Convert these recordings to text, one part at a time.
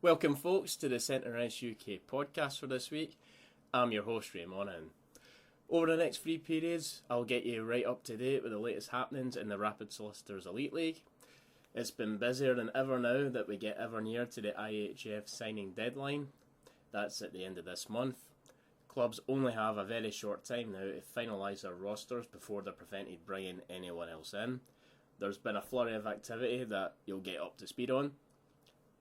Welcome folks to the Centre Ice UK podcast for this week. I'm your host Raymond, and over the next 3 periods I'll get you right up to date with the latest happenings in the Rapid Solicitors Elite League. It's been busier than ever now that we get ever near to the IHF signing deadline. That's at the end of this month. Clubs only have a very short time now to finalise their rosters before they're prevented bringing anyone else in. There's been a flurry of activity that you'll get up to speed on.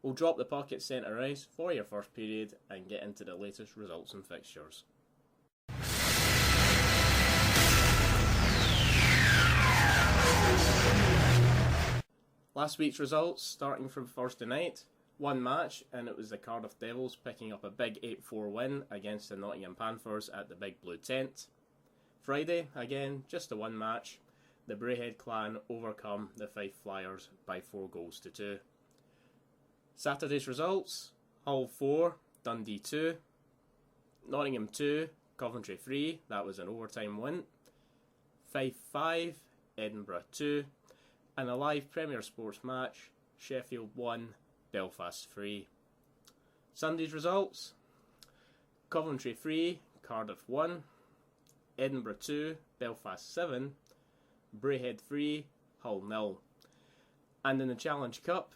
We'll drop the puck at centre ice for your first period and get into the latest results and fixtures. Last week's results, starting from Thursday night, one match, and it was the Cardiff Devils picking up a big 8-4 win against the Nottingham Panthers at the Big Blue Tent. Friday, again, just a one match, the Braehead clan overcome the Fife Flyers by 4-2. Saturday's results, Hull 4, Dundee 2, Nottingham 2, Coventry 3, that was an overtime win, Fife 5, Edinburgh 2, and a live Premier Sports match, Sheffield 1, Belfast 3. Sunday's results, Coventry 3, Cardiff 1, Edinburgh 2, Belfast 7, Braehead 3, Hull 0. And in the Challenge Cup,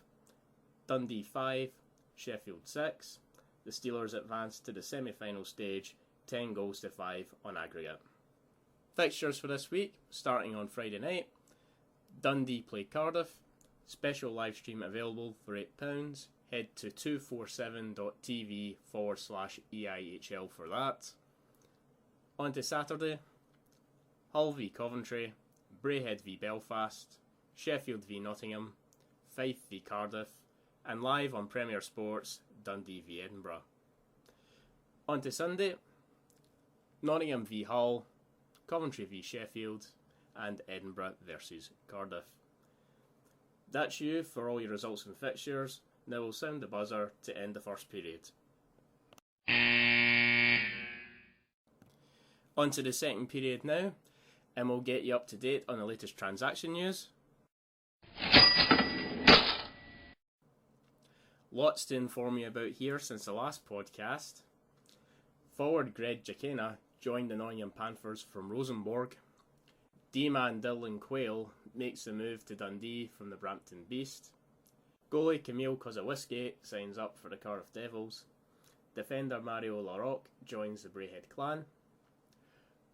Dundee 5, Sheffield 6. The Steelers advanced to the semi-final stage, 10-5 on aggregate. Fixtures for this week, starting on Friday night. Dundee play Cardiff. Special live stream available for £8. Head to 247.tv/EIHL for that. On to Saturday. Hull v Coventry, Braehead v Belfast, Sheffield v Nottingham, Fife v Cardiff, and live on Premier Sports, Dundee v Edinburgh. On to Sunday, Nottingham v Hull, Coventry v Sheffield, and Edinburgh versus Cardiff. That's you for all your results and fixtures. Now we'll sound the buzzer to end the first period. On to the second period now, and we'll get you up to date on the latest transaction news. Lots to inform you about here since the last podcast. Forward Greg Jakena joined the Nottingham Panthers from Rosenborg. D-man Dylan Quayle makes the move to Dundee from the Brampton Beast. Goalie Camille Kozawiski signs up for the Cardiff Devils. Defender Mario Larocque joins the Braehead clan.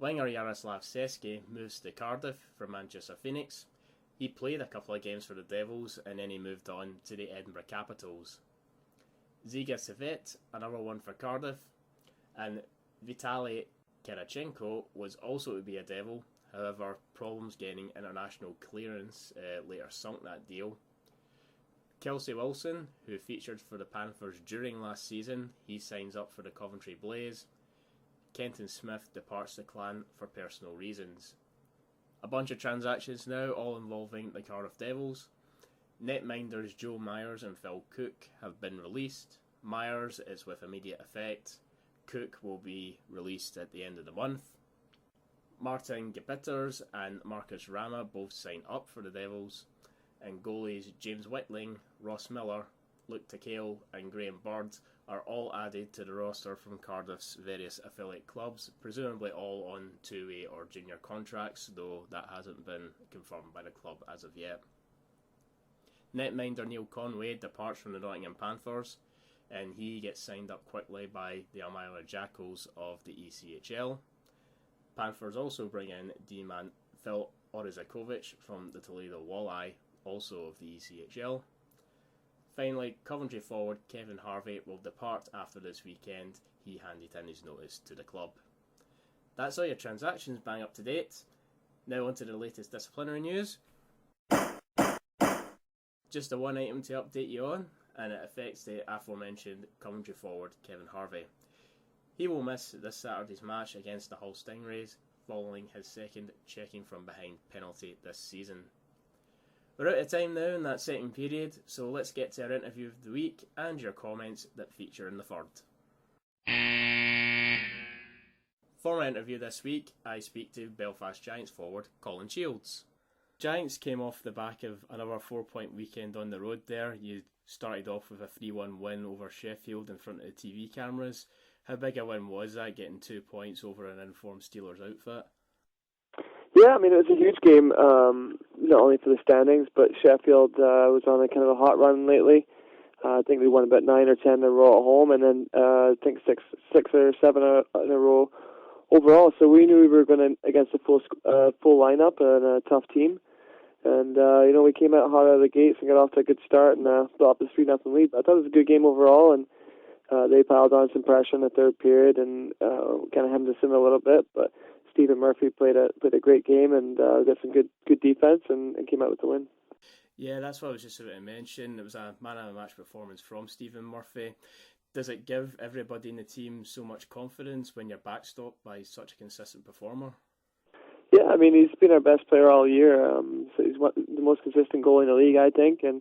Winger Yaroslav Seski moves to Cardiff from Manchester Phoenix. He played a couple of games for the Devils and then he moved on to the Edinburgh Capitals. Ziga Savet, another one for Cardiff, and Vitaly Karachenko was also to be a Devil. However, problems getting international clearance later sunk that deal. Kelsey Wilson, who featured for the Panthers during last season, he signs up for the Coventry Blaze. Kenton Smith departs the clan for personal reasons. A bunch of transactions now, all involving the Cardiff Devils. Netminders Joe Myers and Phil Cook have been released. Myers is with immediate effect. Cook will be released at the end of the month. Martin Gepitters and Marcus Rama both sign up for the Devils. And goalies James Whitling, Ross Miller, Luke Takale and Graham Bird are all added to the roster from Cardiff's various affiliate clubs, presumably all on two-way or junior contracts, though that hasn't been confirmed by the club as of yet. Netminder Neil Conway departs from the Nottingham Panthers, and he gets signed up quickly by the Elmira Jackals of the ECHL. Panthers also bring in D-man Phil Orizakovic from the Toledo Walleye, also of the ECHL. Finally, Coventry forward Kevin Harvey will depart after this weekend. He handed in his notice to the club. That's all your transactions bang up to date. Now on to the latest disciplinary news. Just a one item to update you on, and it affects the aforementioned Coventry forward Kevin Harvey. He will miss this Saturday's match against the Hull Stingrays, following his second checking from behind penalty this season. We're out of time now in that second period, so let's get to our interview of the week and your comments that feature in the third. For my interview this week, I speak to Belfast Giants forward Colin Shields. Giants came off the back of another 4-point weekend on the road there. You started off with a 3-1 win over Sheffield in front of the TV cameras. How big a win was that, getting 2 points over an informed Steelers outfit? Yeah, I mean, it was a huge game, not only for the standings, but Sheffield was on a kind of a hot run lately. I think they won about 9 or 10 in a row at home, and then I think six or seven in a row overall. So we knew we were going against a full lineup and a tough team. And, we came out hot out of the gates and got off to a good start and built up a 3-0 lead. But I thought it was a good game overall, and they piled on some pressure in the third period and kind of hemmed us in a little bit. But Stephen Murphy played a great game and got some good defense and came out with the win. Yeah, that's what I was just about to mention. It was a man-of-the-match performance from Stephen Murphy. Does it give everybody in the team so much confidence when you're backstopped by such a consistent performer? Yeah, I mean, he's been our best player all year. So he's the most consistent goalie in the league, I think. And,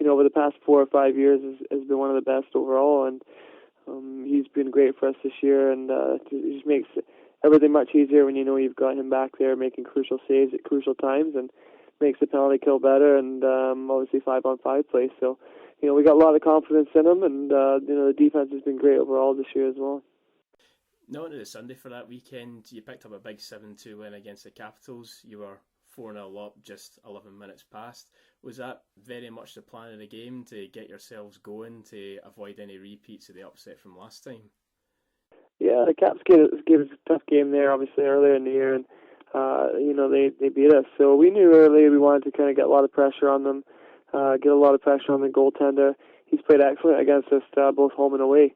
over the past 4 or 5 years has been one of the best overall. And he's been great for us this year. And it just makes everything much easier when you've got him back there making crucial saves at crucial times and makes the penalty kill better and obviously 5-on-5 play. So, we got a lot of confidence in him. And, the defense has been great overall this year as well. Not only the Sunday for that weekend, you picked up a big 7-2 win against the Capitals. You were 4-0 up just 11 minutes past. Was that very much the plan of the game, to get yourselves going, to avoid any repeats of the upset from last time? Yeah, the Caps gave us a tough game there, obviously, earlier in the year, and, they beat us. So we knew early we wanted to kind of get a lot of pressure on them, get a lot of pressure on the goaltender. He's played excellent against us, both home and away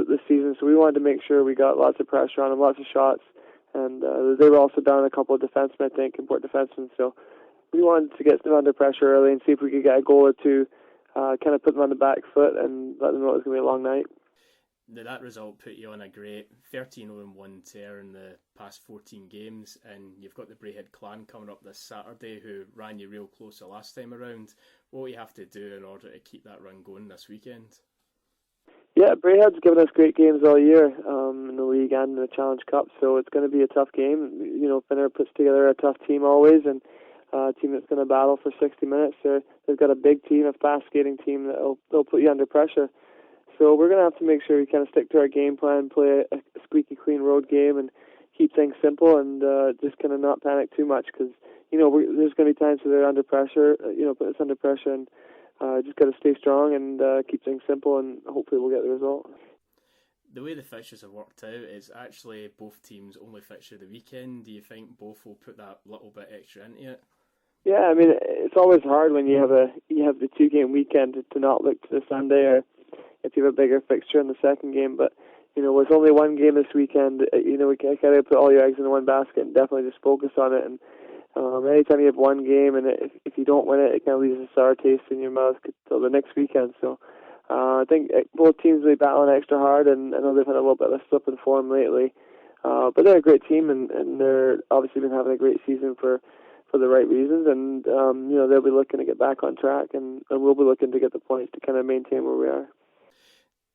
this season, so we wanted to make sure we got lots of pressure on him, lots of shots, and they were also down a couple of defensemen, I think, important defensemen, so we wanted to get them under pressure early and see if we could get a goal or two, kind of put them on the back foot and let them know it was going to be a long night. That result put you on a great 13-1 tear in the past 14 games, and you've got the Braehead Clan coming up this Saturday, who ran you real close the last time around. What will you have to do in order to keep that run going this weekend? Yeah, Braehead's given us great games all year in the league and in the Challenge Cup, so it's going to be a tough game. Finner puts together a tough team always, and a team that's going to battle for 60 minutes. They've got a big team, a fast skating team they'll put you under pressure. So we're going to have to make sure we kind of stick to our game plan, play a squeaky clean road game, and keep things simple and just kind of not panic too much because, there's going to be times where they're under pressure, put us under pressure, and just got to stay strong and keep things simple, and hopefully we'll get the result. The way the fixtures have worked out is actually both teams only fixture the weekend. Do you think both will put that little bit extra into it? Yeah, I mean, it's always hard when you have the 2-game weekend to not look to the Sunday, or if you have a bigger fixture in the second game. But with only one game this weekend, we kind of put all your eggs in one basket and definitely just focus on it. And anytime you have one game and if you don't win it, it kind of leaves a sour taste in your mouth till the next weekend. So I think both teams will be battling extra hard, and I know they've had a little bit of a slip in form lately. But they're a great team, and they're obviously been having a great season for the right reasons. And, they'll be looking to get back on track, and we'll be looking to get the points to kind of maintain where we are.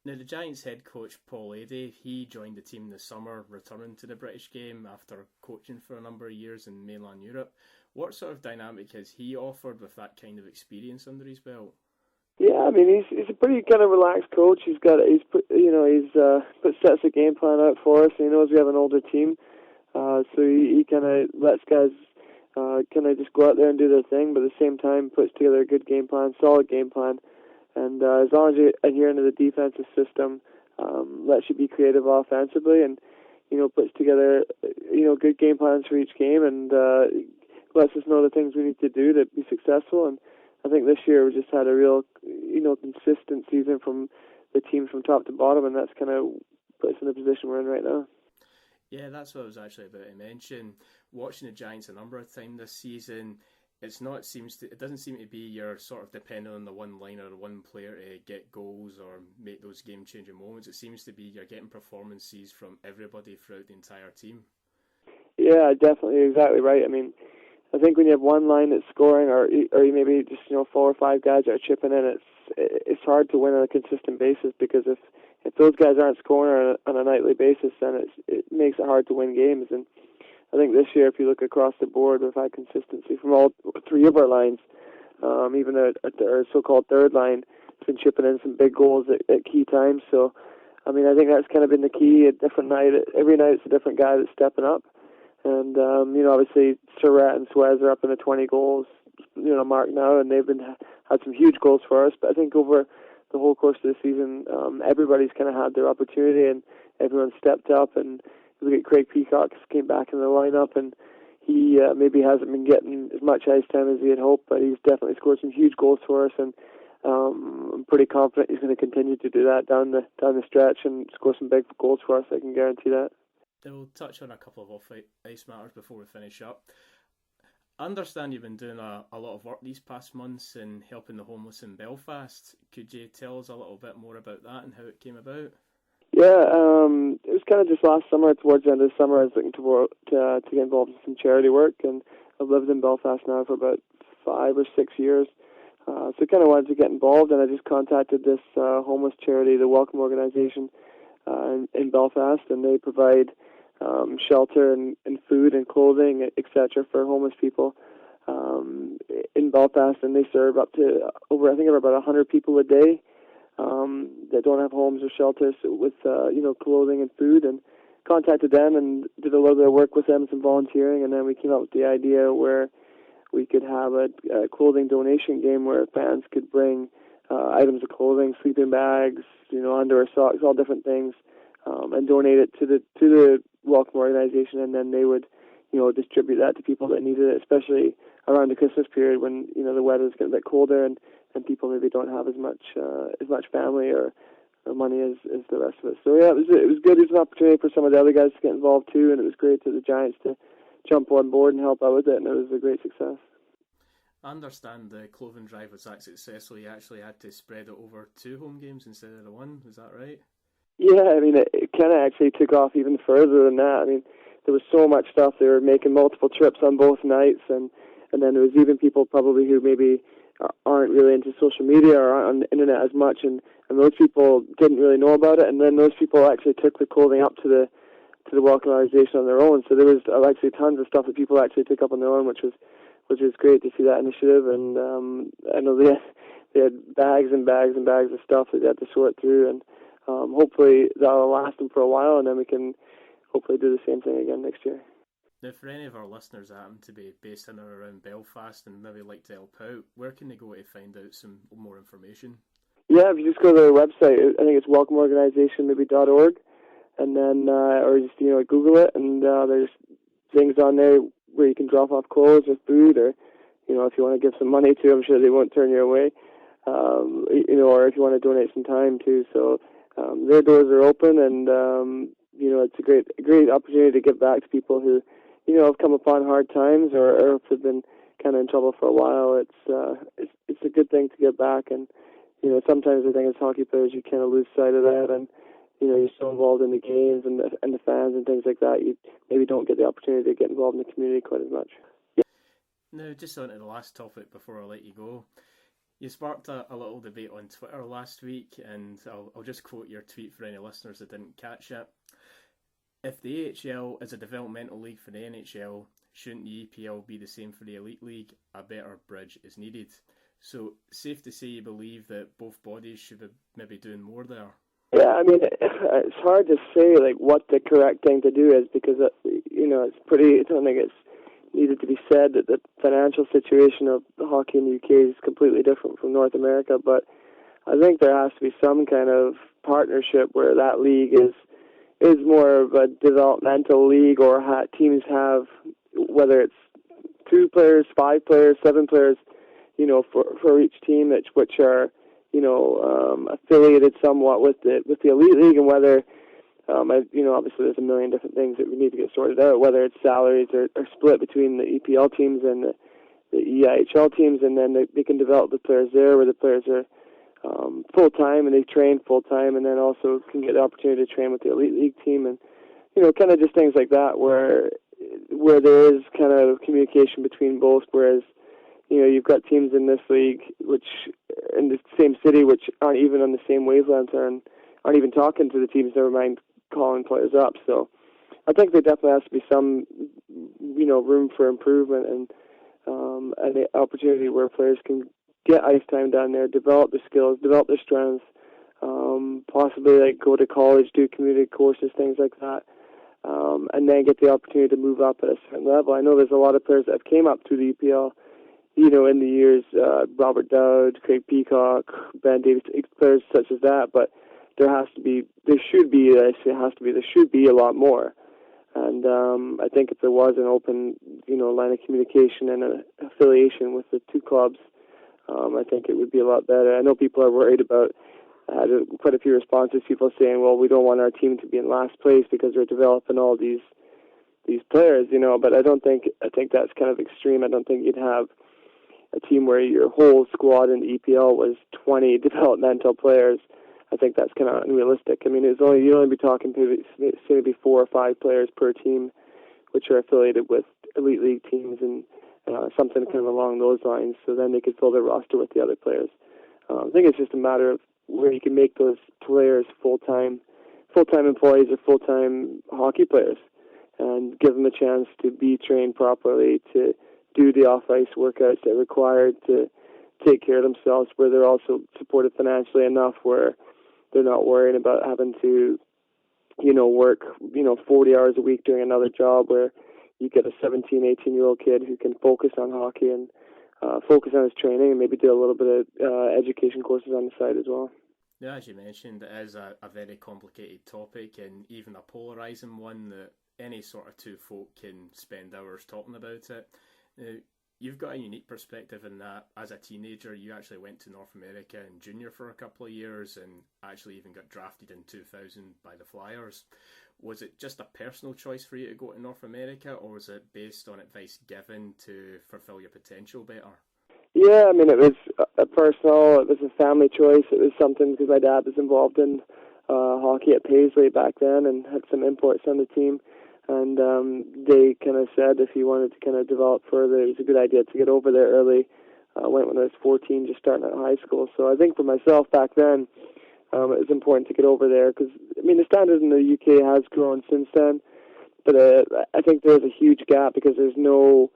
Now, the Giants head coach, Paul Adey, he joined the team this summer, returning to the British game after coaching for a number of years in mainland Europe. What sort of dynamic has he offered with that kind of experience under his belt? Yeah, I mean, he's a pretty kind of relaxed coach. He's put sets a game plan out for us. He knows we have an older team, so he kind of lets guys kind of just go out there and do their thing, but at the same time puts together a good game plan, solid game plan. And as long as you adhere to the defensive system, lets you be creative offensively, and puts together good game plans for each game, and lets us know the things we need to do to be successful. And I think this year we just had a real consistent season from the teams from top to bottom, and that's kind of put us in the position we're in right now. Yeah, that's what I was actually about to mention. Watching the Giants a number of times this season, it doesn't seem to be you're sort of dependent on the one liner or one player to get goals or make those game-changing moments. It seems to be you're getting performances from everybody throughout the entire team. Yeah, definitely, exactly right. I mean, I think when you have one line that's scoring, or you maybe just 4 or 5 guys that are chipping in, it's hard to win on a consistent basis, because if those guys aren't scoring on a nightly basis, then it makes it hard to win games. And I think this year, if you look across the board, we've had consistency from all three of our lines. Even at our so-called third line, has been chipping in some big goals at key times. So, I mean, I think that's kind of been the key. A different night, every night it's a different guy that's stepping up. And, obviously, Surratt and Suez are up in the 20 goals, mark now, and they've had some huge goals for us. But I think over the whole course of the season, everybody's kind of had their opportunity, and everyone stepped up. And look at Craig Peacock came back in the lineup, and he maybe hasn't been getting as much ice time as he had hoped, but he's definitely scored some huge goals for us, and I'm pretty confident he's going to continue to do that down the stretch and score some big goals for us. I can guarantee that. We'll touch on a couple of off-ice matters before we finish up. I understand you've been doing a lot of work these past months in helping the homeless in Belfast. Could you tell us a little bit more about that and how it came about? Yeah, it was kind of just last summer, towards the end of the summer, I was looking to get involved in some charity work, and I've lived in Belfast now for about 5 or 6 years. So I kind of wanted to get involved, and I just contacted this homeless charity, the Welcome Organization, in Belfast, and they provide shelter and food and clothing, etc., for homeless people in Belfast, and they serve up to about 100 people a day that don't have homes or shelters with clothing and food, and contacted them and did a little bit of work with them, some volunteering, and then we came up with the idea where we could have a clothing donation game where fans could bring items of clothing, sleeping bags, underwear, socks, all different things, and donate it to the Welcome Organization, and then they would distribute that to people that needed it, especially around the Christmas period when the weather's getting a bit colder and people maybe don't have as much family or money as the rest of us. So yeah, it was good. It was an opportunity for some of the other guys to get involved too, and it was great for the Giants to jump on board and help out with it, and it was a great success. I understand the clothing drive was that successful. You actually had to spread it over 2 home games instead of the 1. Is that right? Yeah, I mean, it kind of actually took off even further than that. I mean, there was so much stuff. They were making multiple trips on both nights, and then there was even people probably who maybe aren't really into social media or aren't on the internet as much, and those people didn't really know about it, and then those people actually took the clothing up to the Welcome Organization on their own. So there was actually tons of stuff that people actually took up on their own, which was great to see that initiative. And I know they had bags and bags and bags of stuff that they had to sort through, and hopefully that'll last them for a while, and then we can hopefully do the same thing again next year. Now, for any of our listeners that happen to be based in or around Belfast and maybe like to help out, where can they go to find out some more information? Yeah, if you just go to their website, I think it's welcomeorganizationmaybe.org, and then or just Google it, and there's things on there where you can drop off clothes or food, or if you want to give some money to, I'm sure they won't turn you away, or if you want to donate some time too. So their doors are open, and it's a great opportunity to give back to people who have come upon hard times or have been kind of in trouble for a while. It's a good thing to give back, and sometimes I think as hockey players you kind of lose sight of that, and you're so involved in the games and the fans and things like that, you maybe don't get the opportunity to get involved in the community quite as much. Now, just on to the last topic before I let you go. You sparked a little debate on Twitter last week, and I'll just quote your tweet for any listeners that didn't catch it. If the AHL is a developmental league for the NHL, shouldn't the EPL be the same for the Elite League? A better bridge is needed. So, safe to say you believe that both bodies should be maybe doing more there? Yeah, I mean, it's hard to say what the correct thing to do is, because it's pretty. I don't think it's needed to be said that the financial situation of the hockey in the UK is completely different from North America. But I think there has to be some kind of partnership where that league is more of a developmental league, or teams have, whether it's 2 players, 5 players, 7 players, for each team, which are affiliated somewhat with the Elite League, and whether obviously there's a million different things that we need to get sorted out, whether it's salaries are split between the EPL teams and the EIHL teams, and then they can develop the players there, where the players are full-time and they train full-time, and then also can get the opportunity to train with the Elite League team, and kind of just things like that where there is kind of communication between both, whereas you've got teams in this league which in the same city which aren't even on the same wavelength and aren't even talking to the teams, never mind calling players up. So I think there definitely has to be some room for improvement and an opportunity where players can get ice time down there, develop their skills, develop their strengths, possibly like go to college, do community courses, things like that, and then get the opportunity to move up at a certain level. I know there's a lot of players that have came up through the EPL, in the years, Robert Dowd, Craig Peacock, Ben Davis, players such as that, but there should be a lot more. And I think if there was an open, line of communication and an affiliation with the two clubs, I think it would be a lot better. I know people are worried about, I had quite a few responses, people saying, well, we don't want our team to be in last place because we're developing all these players, but I think that's kind of extreme. I don't think you'd have a team where your whole squad in the EPL was 20 developmental players. I think that's kind of unrealistic. I mean, you'd only be talking maybe 4 or 5 players per team, which are affiliated with elite league teams and something kind of along those lines. So then they could fill their roster with the other players. I think it's just a matter of where you can make those players full-time employees or full-time hockey players, and give them a chance to be trained properly, to do the off-ice workouts that are required to take care of themselves, where they're also supported financially enough where they're not worrying about having to, work, 40 hours a week doing another job, where you get a 17, 18-year-old kid who can focus on hockey and focus on his training and maybe do a little bit of education courses on the side as well. Yeah, as you mentioned, it is a very complicated topic and even a polarising one that any sort of two folk can spend hours talking about it. You've got a unique perspective in that as a teenager you actually went to North America in junior for a couple of years and actually even got drafted in 2000 by the Flyers. Was it just a personal choice for you to go to North America, or was it based on advice given to fulfill your potential better? Yeah, I mean, it was a family choice. It was something because my dad was involved in hockey at Paisley back then and had some imports on the team. And they kind of said if you wanted to kind of develop further, it was a good idea to get over there early. I went when I was 14, just starting out of high school. So I think for myself back then, it was important to get over there because, I mean, the standard in the UK has grown since then. But I think there's a huge gap because there's no,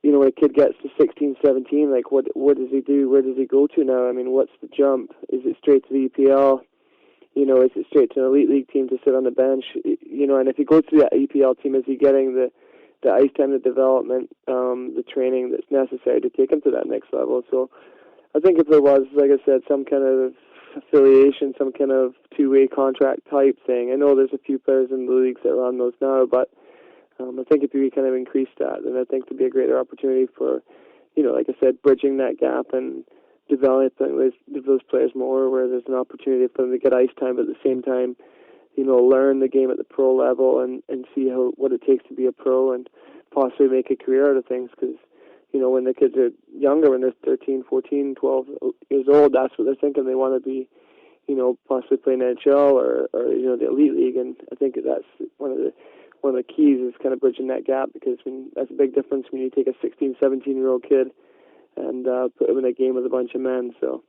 when a kid gets to 16, 17, like what does he do? Where does he go to now? I mean, what's the jump? Is it straight to the EPL? Is it straight to an elite league team to sit on the bench? And if he goes to that EPL team, is he getting the ice time, the development, the training that's necessary to take him to that next level? So I think if there was, like I said, some kind of affiliation, some kind of two-way contract type thing, I know there's a few players in the leagues that are on those now, but I think if we kind of increase that, then I think there'd be a greater opportunity for, like I said, bridging that gap and developing those players more, where there's an opportunity for them to get ice time, but at the same time, learn the game at the pro level and see what it takes to be a pro and possibly make a career out of things. Because, when the kids are younger, when they're 13, 14, 12 years old, that's what they're thinking. They want to be, possibly play in NHL or the elite league. And I think that's one of the keys is kind of bridging that gap, because that's a big difference when you take a 16, 17-year-old kid and put him in a game with a bunch of men. So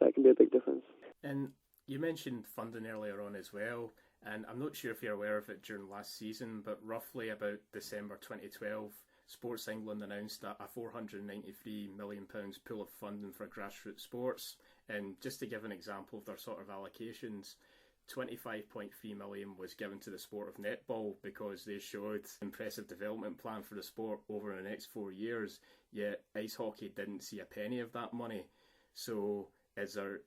that can be a big difference. And you mentioned funding earlier on as well, and I'm not sure if you're aware of it during last season, but roughly about December 2012, Sports England announced a £493 million pool of funding for grassroots sports. And just to give an example of their sort of allocations, 25.3 million was given to the sport of netball because they showed an impressive development plan for the sport over the next 4 years, yet ice hockey didn't see a penny of that money. So is there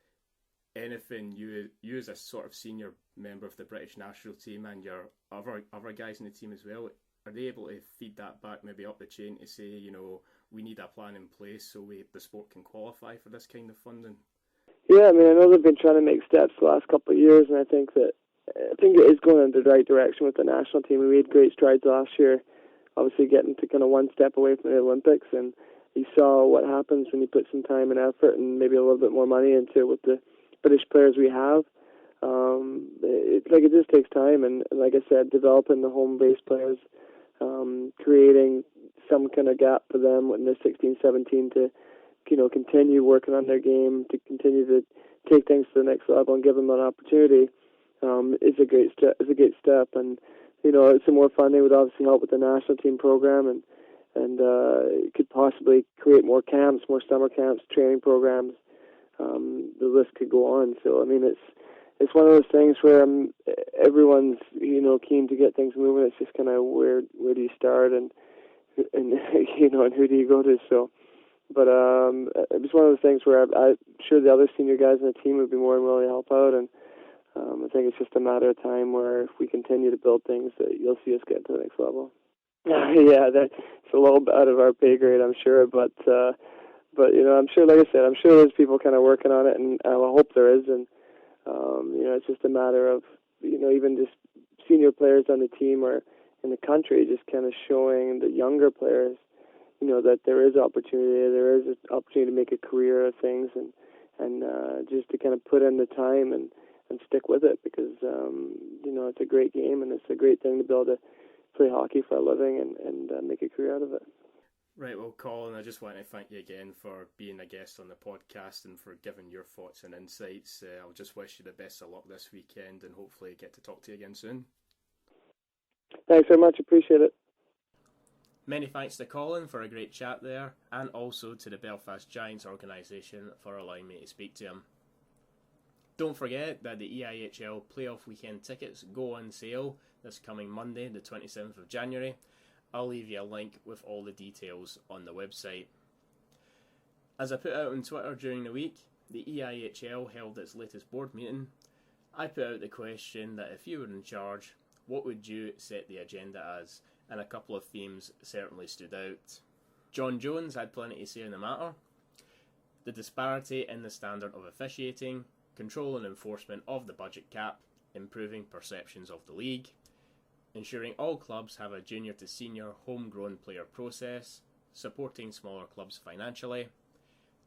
anything you as a sort of senior member of the British national team and your other guys in the team as well, are they able to feed that back maybe up the chain to say, we need a plan in place so the sport can qualify for this kind of funding? Yeah, I mean, I know they've been trying to make steps the last couple of years, and I think it is going in the right direction with the national team. We made great strides last year, obviously getting to kind of one step away from the Olympics, and you saw what happens when you put some time and effort and maybe a little bit more money into it with the British players we have. It just takes time, and like I said, developing the home-based players, creating some kind of gap for them when they're 16, 17 to continue working on their game, to continue to take things to the next level and give them an opportunity, is a great step. And some more funding would obviously help with the national team program, and it could possibly create more camps, more summer camps, training programs. The list could go on. So I mean, it's one of those things where everyone's keen to get things moving. It's just kind of where do you start and and who do you go to? So, but it was one of those things where I'm sure the other senior guys in the team would be more than willing to help out, and I think it's just a matter of time where if we continue to build things, that you'll see us get to the next level. Yeah, that's a little bit out of our pay grade, I'm sure, but I'm sure, like I said, I'm sure there's people kind of working on it, and I hope there is, and it's just a matter of even just senior players on the team or in the country, just kind of showing the younger players, that there is opportunity, there is an opportunity to make a career of things, and just to kind of put in the time and stick with it, because it's a great game and it's a great thing to be able to play hockey for a living and make a career out of it. Right, well, Colin, I just want to thank you again for being a guest on the podcast and for giving your thoughts and insights. I'll just wish you the best of luck this weekend and hopefully get to talk to you again soon. Thanks very much, appreciate it. Many thanks to Colin for a great chat there, and also to the Belfast Giants organisation for allowing me to speak to him. Don't forget that the EIHL playoff weekend tickets go on sale this coming Monday, the 27th of January. I'll leave you a link with all the details on the website. As I put out on Twitter during the week, the EIHL held its latest board meeting. I put out the question that if you were in charge, what would you set the agenda as? And a couple of themes certainly stood out. John Jones had plenty to say on the matter. The disparity in the standard of officiating, control and enforcement of the budget cap, improving perceptions of the league, ensuring all clubs have a junior to senior homegrown player process, supporting smaller clubs financially,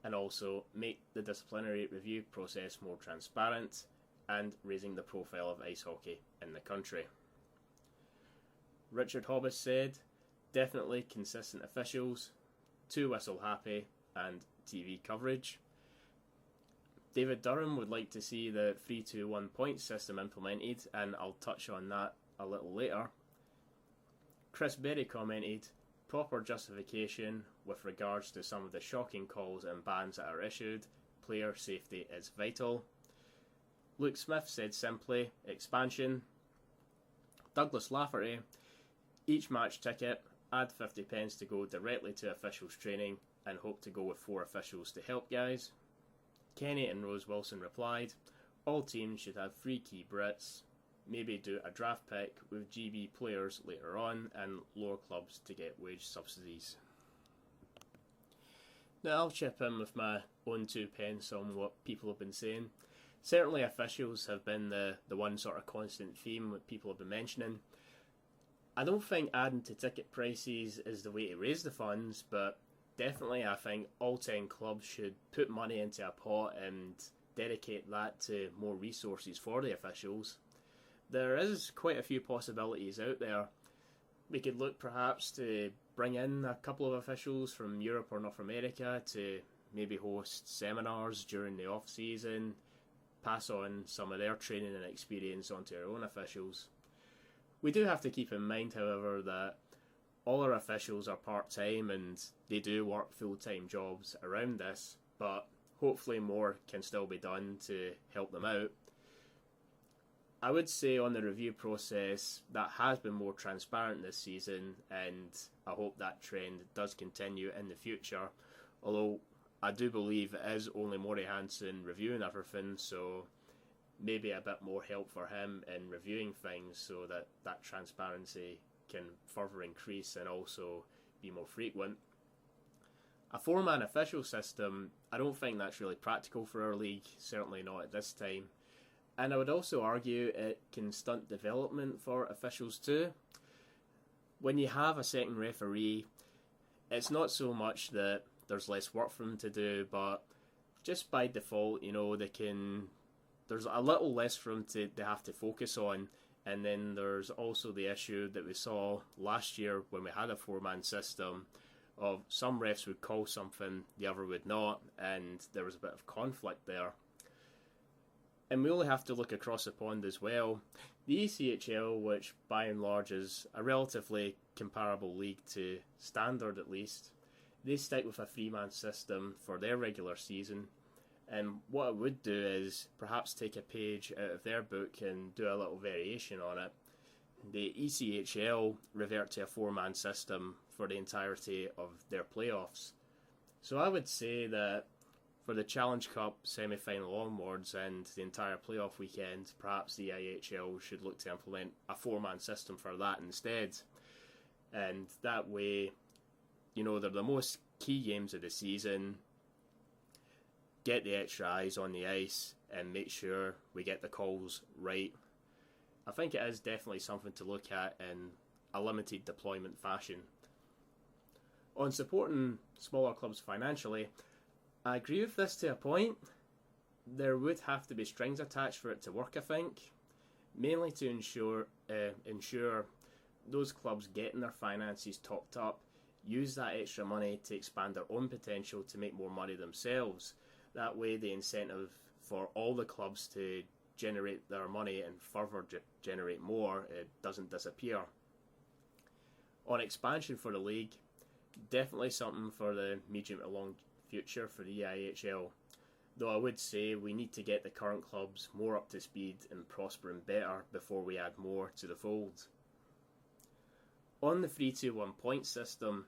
and also make the disciplinary review process more transparent, and raising the profile of ice hockey in the country. Richard Hobbs said, definitely consistent officials, two whistle happy, and TV coverage. David Durham would like to see the 3-2-1 point system implemented, and I'll touch on that a little later. Chris Berry commented, proper justification with regards to some of the shocking calls and bans that are issued. Player safety is vital. Luke Smith said simply, expansion. Douglas Lafferty, each match ticket, add 50 pence to go directly to officials training, and hope to go with 4 officials to help guys. Kenny and Rose Wilson replied, all teams should have 3 key Brits, maybe do a draft pick with GB players later on, and lower clubs to get wage subsidies. Now I'll chip in with my own 2 pence on what people have been saying. Certainly officials have been the one sort of constant theme that people have been mentioning. I don't think adding to ticket prices is the way to raise the funds, but definitely I think all 10 clubs should put money into a pot and dedicate that to more resources for the officials. There is quite a few possibilities out there. We could look perhaps to bring in a couple of officials from Europe or North America to maybe host seminars during the off season, pass on some of their training and experience onto our own officials. We do have to keep in mind, however, that all our officials are part-time and they do work full-time jobs around this, but hopefully more can still be done to help them out. I would say on the review process that has been more transparent this season, and I hope that trend does continue in the future, although I do believe it is only Maury Hansen reviewing everything, so maybe a bit more help for him in reviewing things so that that transparency can further increase and also be more frequent. A 4-man official system, I don't think that's really practical for our league, certainly not at this time. And I would also argue it can stunt development for officials too. When you have a second referee, it's not so much that there's less work for them to do, but just by default, there's a little less for them to have to focus on. And then there's also the issue that we saw last year when we had a 4-man system of some refs would call something, the other would not, and there was a bit of conflict there. And we only have to look across the pond as well. The ECHL, which by and large is a relatively comparable league to standard at least, they stick with a three-man system for their regular season, and what I would do is perhaps take a page out of their book and do a little variation on it. The ECHL revert to a four-man system for the entirety of their playoffs. So I would say that for the Challenge Cup semi-final onwards and the entire playoff weekend, perhaps the IHL should look to implement a four-man system for that instead. And that way, they're the most key games of the season. Get the extra eyes on the ice and make sure we get the calls right. I think it is definitely something to look at in a limited deployment fashion. On supporting smaller clubs financially, I agree with this to a point. There would have to be strings attached for it to work, I think, mainly to ensure those clubs getting their finances topped up use that extra money to expand their own potential to make more money themselves. That way the incentive for all the clubs to generate their money and further generate more, it doesn't disappear. On expansion for the league, definitely something for the medium to long future for the IHL, though I would say we need to get the current clubs more up to speed and prospering better before we add more to the fold. On the 3-2-1 point system,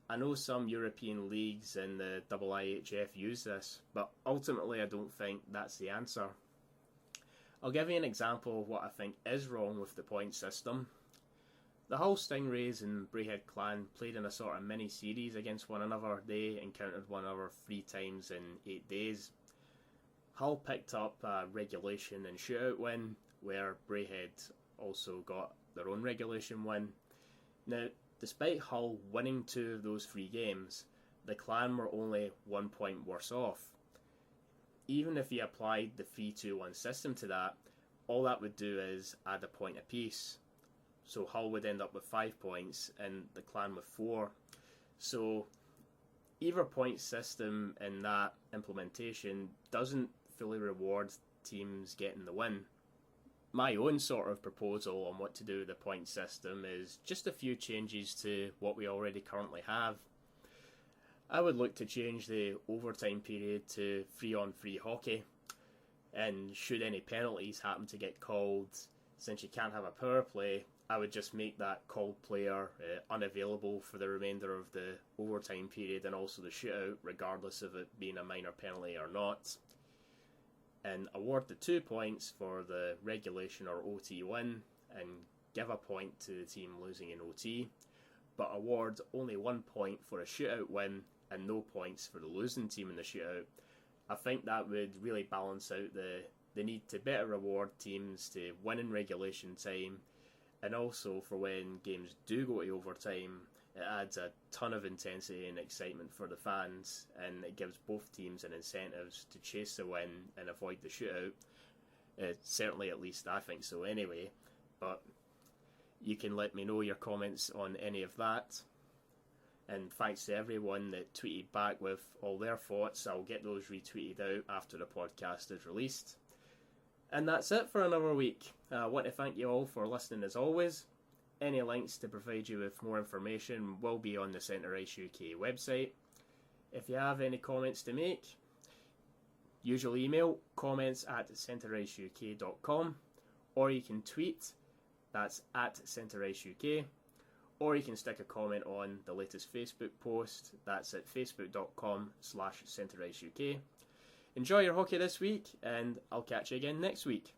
I know some European leagues and the IIHF use this, but ultimately I don't think that's the answer. I'll give you an example of what I think is wrong with the point system. The Hull Stingrays and Braehead Clan played in a sort of mini-series against one another. They encountered one another 3 times in 8 days. Hull picked up a regulation and shootout win, where Braehead also got their own regulation win. Now, despite Hull winning 2 of those 3 games, the Clan were only 1 point worse off. Even if you applied the 3-2-1 system to that, all that would do is add a point apiece. So Hull would end up with 5 points and the Clan with 4. So either point system in that implementation doesn't fully reward teams getting the win. My own sort of proposal on what to do with the point system is just a few changes to what we already currently have. I would look to change the overtime period to 3-on-3 hockey, and should any penalties happen to get called, since you can't have a power play, I would just make that called player unavailable for the remainder of the overtime period and also the shootout, regardless of it being a minor penalty or not. And award the 2 points for the regulation or OT win and give a point to the team losing in OT, but award only 1 point for a shootout win and no points for the losing team in the shootout. I think that would really balance out the need to better reward teams to win in regulation time, and also for when games do go to overtime, it adds a ton of intensity and excitement for the fans, and it gives both teams an incentives to chase the win and avoid the shootout. Certainly, at least I think so anyway, but you can let me know your comments on any of that. And thanks to everyone that tweeted back with all their thoughts. I'll get those retweeted out after the podcast is released. And that's it for another week. I want to thank you all for listening as always. Any links to provide you with more information will be on the Centre Ice UK website. If you have any comments to make, usual email comments@centreiceuk.com, or you can tweet, that's @CentreIceUK, or you can stick a comment on the latest Facebook post, that's at facebook.com/CentreIceUK. Enjoy your hockey this week, and I'll catch you again next week.